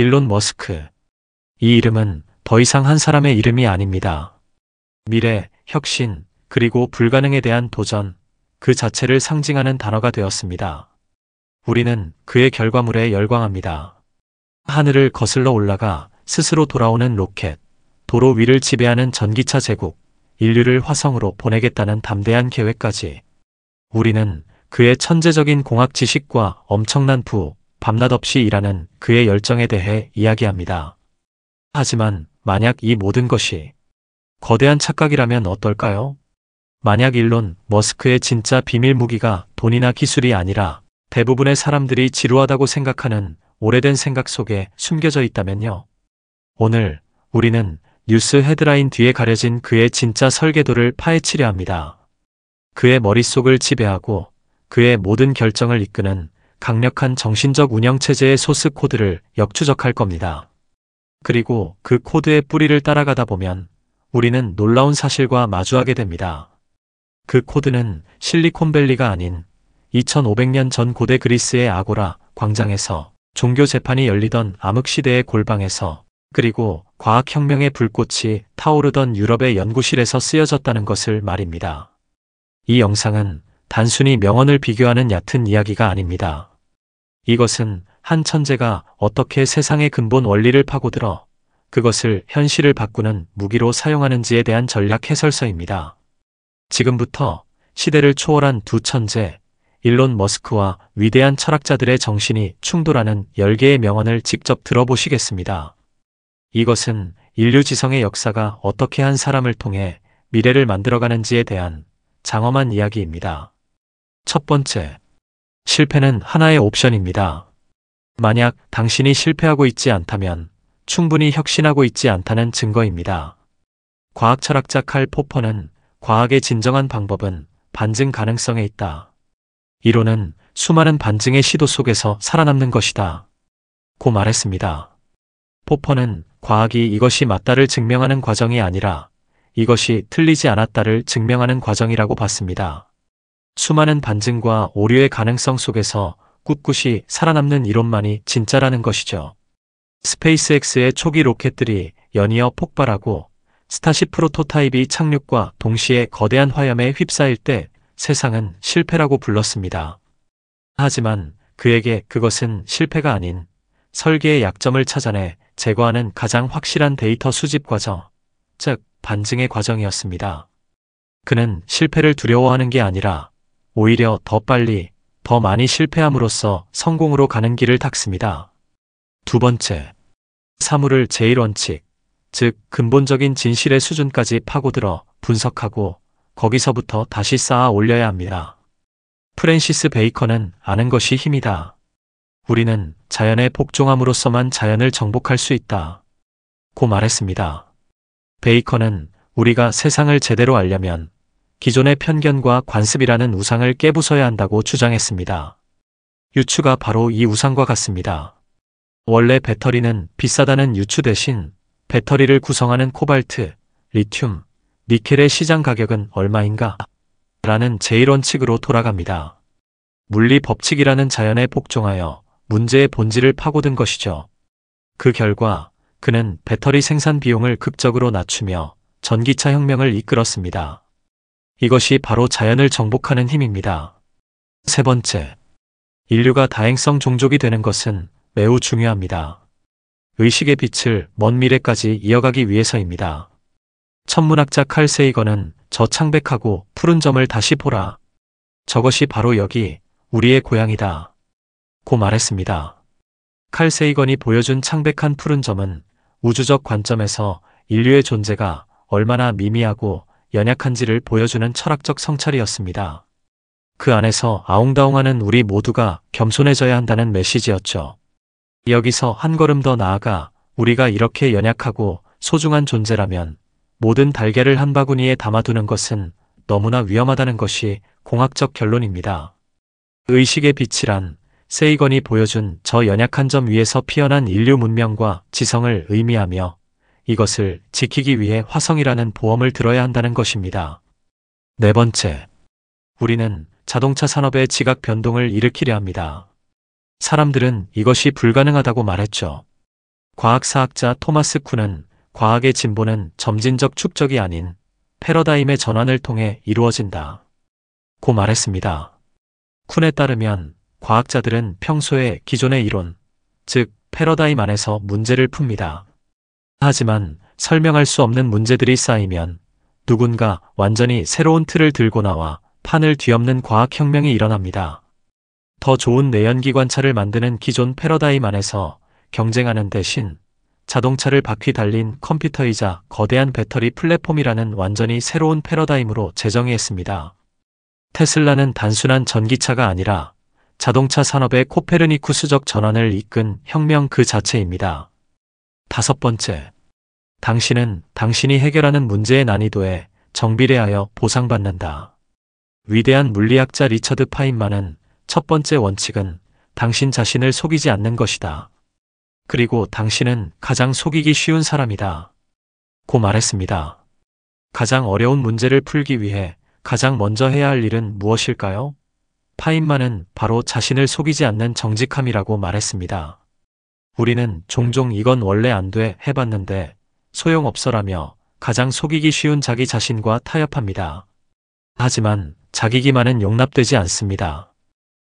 일론 머스크. 이 이름은 더 이상 한 사람의 이름이 아닙니다. 미래, 혁신, 그리고 불가능에 대한 도전, 그 자체를 상징하는 단어가 되었습니다. 우리는 그의 결과물에 열광합니다. 하늘을 거슬러 올라가 스스로 돌아오는 로켓, 도로 위를 지배하는 전기차 제국, 인류를 화성으로 보내겠다는 담대한 계획까지. 우리는 그의 천재적인 공학 지식과 엄청난 밤낮 없이 일하는 그의 열정에 대해 이야기합니다. 하지만 만약 이 모든 것이 거대한 착각이라면 어떨까요? 만약 일론 머스크의 진짜 비밀 무기가 돈이나 기술이 아니라 대부분의 사람들이 지루하다고 생각하는 오래된 생각 속에 숨겨져 있다면요. 오늘 우리는 뉴스 헤드라인 뒤에 가려진 그의 진짜 설계도를 파헤치려 합니다. 그의 머릿속을 지배하고 그의 모든 결정을 이끄는 강력한 정신적 운영체제의 소스 코드를 역추적할 겁니다. 그리고 그 코드의 뿌리를 따라가다 보면 우리는 놀라운 사실과 마주하게 됩니다. 그 코드는 실리콘밸리가 아닌 2500년 전 고대 그리스의 아고라 광장에서, 종교 재판이 열리던 암흑시대의 골방에서, 그리고 과학혁명의 불꽃이 타오르던 유럽의 연구실에서 쓰여졌다는 것을 말입니다. 이 영상은 단순히 명언을 비교하는 얕은 이야기가 아닙니다. 이것은 한 천재가 어떻게 세상의 근본 원리를 파고들어 그것을 현실을 바꾸는 무기로 사용하는지에 대한 전략 해설서입니다. 지금부터 시대를 초월한 두 천재, 일론 머스크와 위대한 철학자들의 정신이 충돌하는 10개의 명언을 직접 들어보시겠습니다. 이것은 인류 지성의 역사가 어떻게 한 사람을 통해 미래를 만들어가는지에 대한 장엄한 이야기입니다. 첫 번째, 실패는 하나의 옵션입니다. 만약 당신이 실패하고 있지 않다면 충분히 혁신하고 있지 않다는 증거입니다. 과학 철학자 칼 포퍼는 과학의 진정한 방법은 반증 가능성에 있다. 이론은 수많은 반증의 시도 속에서 살아남는 것이다. 고 말했습니다. 포퍼는 과학이 이것이 맞다를 증명하는 과정이 아니라 이것이 틀리지 않았다를 증명하는 과정이라고 봤습니다. 수많은 반증과 오류의 가능성 속에서 꿋꿋이 살아남는 이론만이 진짜라는 것이죠. 스페이스X의 초기 로켓들이 연이어 폭발하고 스타쉽 프로토타입이 착륙과 동시에 거대한 화염에 휩싸일 때 세상은 실패라고 불렀습니다. 하지만 그에게 그것은 실패가 아닌 설계의 약점을 찾아내 제거하는 가장 확실한 데이터 수집 과정, 즉 반증의 과정이었습니다. 그는 실패를 두려워하는 게 아니라 오히려 더 빨리, 더 많이 실패함으로써 성공으로 가는 길을 닦습니다. 두 번째, 사물을 제1원칙, 즉 근본적인 진실의 수준까지 파고들어 분석하고 거기서부터 다시 쌓아 올려야 합니다. 프랜시스 베이컨은 아는 것이 힘이다. 우리는 자연에 복종함으로써만 자연을 정복할 수 있다. 고 말했습니다. 베이컨은 우리가 세상을 제대로 알려면 기존의 편견과 관습이라는 우상을 깨부숴야 한다고 주장했습니다. 유추가 바로 이 우상과 같습니다. 원래 배터리는 비싸다는 유추 대신 배터리를 구성하는 코발트, 리튬, 니켈의 시장 가격은 얼마인가? 라는 제1원칙으로 돌아갑니다. 물리 법칙이라는 자연에 복종하여 문제의 본질을 파고든 것이죠. 그 결과 그는 배터리 생산 비용을 극적으로 낮추며 전기차 혁명을 이끌었습니다. 이것이 바로 자연을 정복하는 힘입니다. 세 번째, 인류가 다행성 종족이 되는 것은 매우 중요합니다. 의식의 빛을 먼 미래까지 이어가기 위해서입니다. 천문학자 칼 세이건은 저 창백하고 푸른 점을 다시 보라. 저것이 바로 여기 우리의 고향이다. 고 말했습니다. 칼 세이건이 보여준 창백한 푸른 점은 우주적 관점에서 인류의 존재가 얼마나 미미하고 연약한지를 보여주는 철학적 성찰이었습니다. 그 안에서 아웅다웅하는 우리 모두가 겸손해져야 한다는 메시지였죠. 여기서 한 걸음 더 나아가 우리가 이렇게 연약하고 소중한 존재라면 모든 달걀을 한 바구니에 담아두는 것은 너무나 위험하다는 것이 공학적 결론입니다. 의식의 빛이란 세이건이 보여준 저 연약한 점 위에서 피어난 인류 문명과 지성을 의미하며 이것을 지키기 위해 화성이라는 보험을 들어야 한다는 것입니다. 네 번째, 우리는 자동차 산업의 지각 변동을 일으키려 합니다. 사람들은 이것이 불가능하다고 말했죠. 과학사학자 토마스 쿤은 과학의 진보는 점진적 축적이 아닌 패러다임의 전환을 통해 이루어진다 고 말했습니다. 쿤에 따르면 과학자들은 평소에 기존의 이론, 즉 패러다임 안에서 문제를 풉니다. 하지만 설명할 수 없는 문제들이 쌓이면 누군가 완전히 새로운 틀을 들고 나와 판을 뒤엎는 과학혁명이 일어납니다. 더 좋은 내연기관차를 만드는 기존 패러다임 안에서 경쟁하는 대신 자동차를 바퀴 달린 컴퓨터이자 거대한 배터리 플랫폼이라는 완전히 새로운 패러다임으로 재정의했습니다. 테슬라는 단순한 전기차가 아니라 자동차 산업의 코페르니쿠스적 전환을 이끈 혁명 그 자체입니다. 5번째, 당신은 당신이 해결하는 문제의 난이도에 정비례하여 보상받는다. 위대한 물리학자 리처드 파인만은 첫 번째 원칙은 당신 자신을 속이지 않는 것이다. 그리고 당신은 가장 속이기 쉬운 사람이다 고 말했습니다. 가장 어려운 문제를 풀기 위해 가장 먼저 해야 할 일은 무엇일까요? 파인만은 바로 자신을 속이지 않는 정직함이라고 말했습니다. 우리는 종종 이건 원래 안 돼 해봤는데 소용없어라며 가장 속이기 쉬운 자기 자신과 타협합니다. 하지만 자기 기만은 용납되지 않습니다.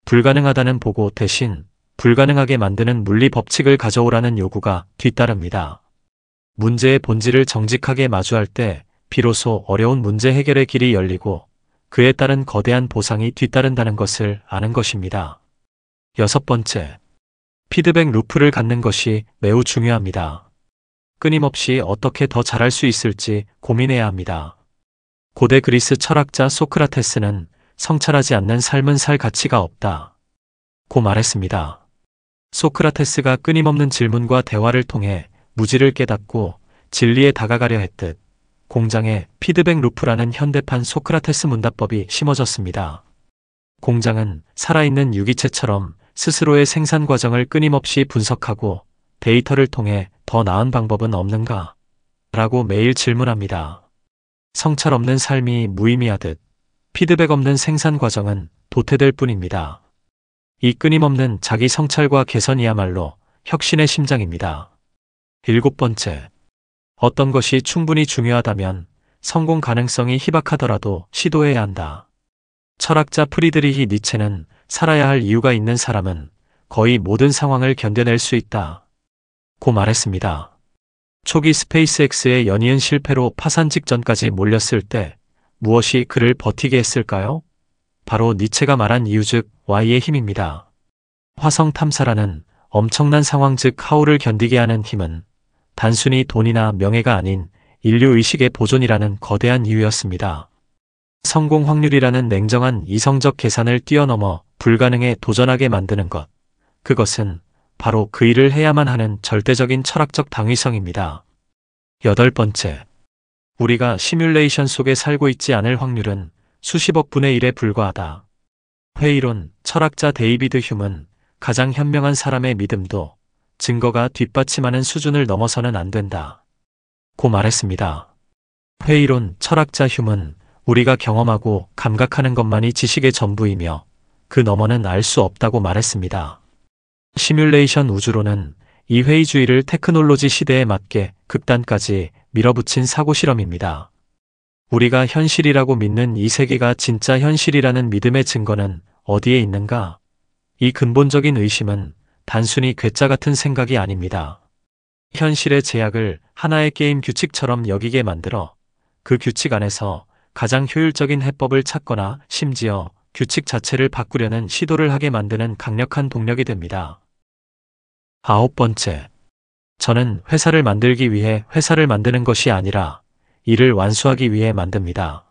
불가능하다는 보고 대신 불가능하게 만드는 물리 법칙을 가져오라는 요구가 뒤따릅니다. 문제의 본질을 정직하게 마주할 때 비로소 어려운 문제 해결의 길이 열리고 그에 따른 거대한 보상이 뒤따른다는 것을 아는 것입니다. 6번째, 피드백 루프를 갖는 것이 매우 중요합니다. 끊임없이 어떻게 더 잘할 수 있을지 고민해야 합니다. 고대 그리스 철학자 소크라테스는 성찰하지 않는 삶은 살 가치가 없다 고 말했습니다. 소크라테스가 끊임없는 질문과 대화를 통해 무지를 깨닫고 진리에 다가가려 했듯 공장에 피드백 루프라는 현대판 소크라테스 문답법이 심어졌습니다. 공장은 살아있는 유기체처럼 스스로의 생산 과정을 끊임없이 분석하고 데이터를 통해 더 나은 방법은 없는가? 라고 매일 질문합니다. 성찰 없는 삶이 무의미하듯 피드백 없는 생산 과정은 도태될 뿐입니다. 이 끊임없는 자기 성찰과 개선이야말로 혁신의 심장입니다. 7번째, 어떤 것이 충분히 중요하다면 성공 가능성이 희박하더라도 시도해야 한다. 철학자 프리드리히 니체는 살아야 할 이유가 있는 사람은 거의 모든 상황을 견뎌낼 수 있다 고 말했습니다. 초기 스페이스X의 연이은 실패로 파산 직전까지 몰렸을 때 무엇이 그를 버티게 했을까요? 바로 니체가 말한 이유 즉 Y의 힘입니다. 화성 탐사라는 엄청난 상황 즉 하울을 견디게 하는 힘은 단순히 돈이나 명예가 아닌 인류 의식의 보존이라는 거대한 이유였습니다. 성공 확률이라는 냉정한 이성적 계산을 뛰어넘어 불가능에 도전하게 만드는 것. 그것은 바로 그 일을 해야만 하는 절대적인 철학적 당위성입니다. 8번째, 우리가 시뮬레이션 속에 살고 있지 않을 확률은 수십억 분의 1에 불과하다. 회의론 철학자 데이비드 휴먼은 가장 현명한 사람의 믿음도 증거가 뒷받침하는 수준을 넘어서는 안 된다 고 말했습니다. 회의론 철학자 휴먼은 우리가 경험하고 감각하는 것만이 지식의 전부이며 그 너머는 알 수 없다고 말했습니다. 시뮬레이션 우주론은 이 회의주의를 테크놀로지 시대에 맞게 극단까지 밀어붙인 사고실험입니다. 우리가 현실이라고 믿는 이 세계가 진짜 현실이라는 믿음의 증거는 어디에 있는가? 이 근본적인 의심은 단순히 괴짜 같은 생각이 아닙니다. 현실의 제약을 하나의 게임 규칙처럼 여기게 만들어 그 규칙 안에서 가장 효율적인 해법을 찾거나 심지어 규칙 자체를 바꾸려는 시도를 하게 만드는 강력한 동력이 됩니다. 9번째, 저는 회사를 만들기 위해 회사를 만드는 것이 아니라 이를 완수하기 위해 만듭니다.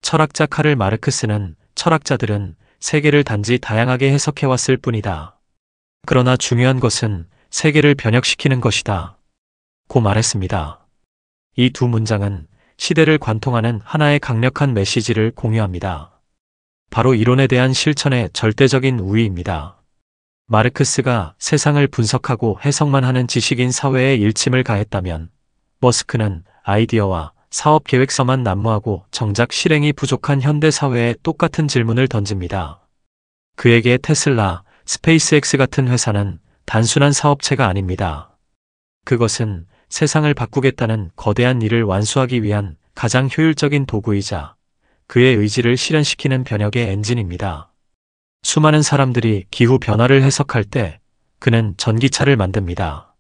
철학자 카를 마르크스는 철학자들은 세계를 단지 다양하게 해석해왔을 뿐이다. 그러나 중요한 것은 세계를 변혁시키는 것이다 고 말했습니다. 이 두 문장은 시대를 관통하는 하나의 강력한 메시지를 공유합니다. 바로 이론에 대한 실천의 절대적인 우위입니다. 마르크스가 세상을 분석하고 해석만 하는 지식인 사회에 일침을 가했다면 머스크는 아이디어와 사업 계획서만 난무하고 정작 실행이 부족한 현대 사회에 똑같은 질문을 던집니다. 그에게 테슬라, 스페이스X 같은 회사는 단순한 사업체가 아닙니다. 그것은 세상을 바꾸겠다는 거대한 일을 완수하기 위한 가장 효율적인 도구이자 그의 의지를 실현시키는 변혁의 엔진입니다. 수많은 사람들이 기후 변화를 해석할 때 그는 전기차를 만듭니다.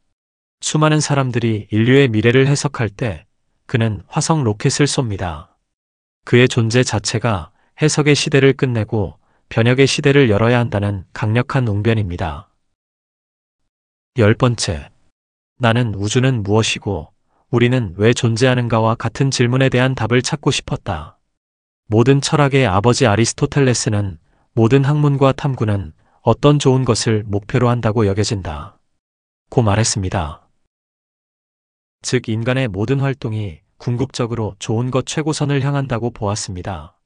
수많은 사람들이 인류의 미래를 해석할 때 그는 화성 로켓을 쏩니다. 그의 존재 자체가 해석의 시대를 끝내고 변혁의 시대를 열어야 한다는 강력한 웅변입니다. 10번째, 나는 우주는 무엇이고 우리는 왜 존재하는가와 같은 질문에 대한 답을 찾고 싶었다. 모든 철학의 아버지 아리스토텔레스는 모든 학문과 탐구는 어떤 좋은 것을 목표로 한다고 여겨진다 고 말했습니다. 즉 인간의 모든 활동이 궁극적으로 좋은 것 최고선을 향한다고 보았습니다.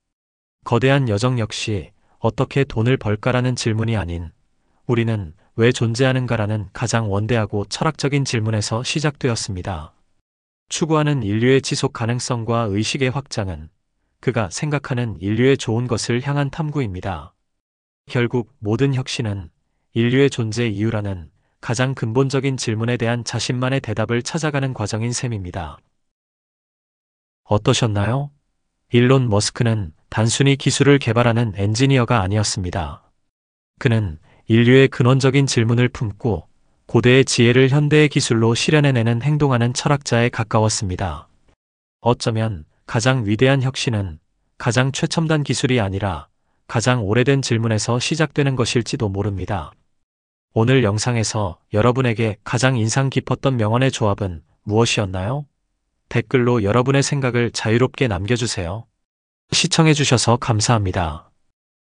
거대한 여정 역시 어떻게 돈을 벌까라는 질문이 아닌 우리는 왜 존재하는가라는 가장 원대하고 철학적인 질문에서 시작되었습니다. 추구하는 인류의 지속 가능성과 의식의 확장은 그가 생각하는 인류의 좋은 것을 향한 탐구입니다. 결국 모든 혁신은 인류의 존재 이유라는 가장 근본적인 질문에 대한 자신만의 대답을 찾아가는 과정인 셈입니다. 어떠셨나요? 일론 머스크는 단순히 기술을 개발하는 엔지니어가 아니었습니다. 그는 인류의 근원적인 질문을 품고 고대의 지혜를 현대의 기술로 실현해내는 행동하는 철학자에 가까웠습니다. 어쩌면 가장 위대한 혁신은 가장 최첨단 기술이 아니라 가장 오래된 질문에서 시작되는 것일지도 모릅니다. 오늘 영상에서 여러분에게 가장 인상 깊었던 명언의 조합은 무엇이었나요? 댓글로 여러분의 생각을 자유롭게 남겨주세요. 시청해주셔서 감사합니다.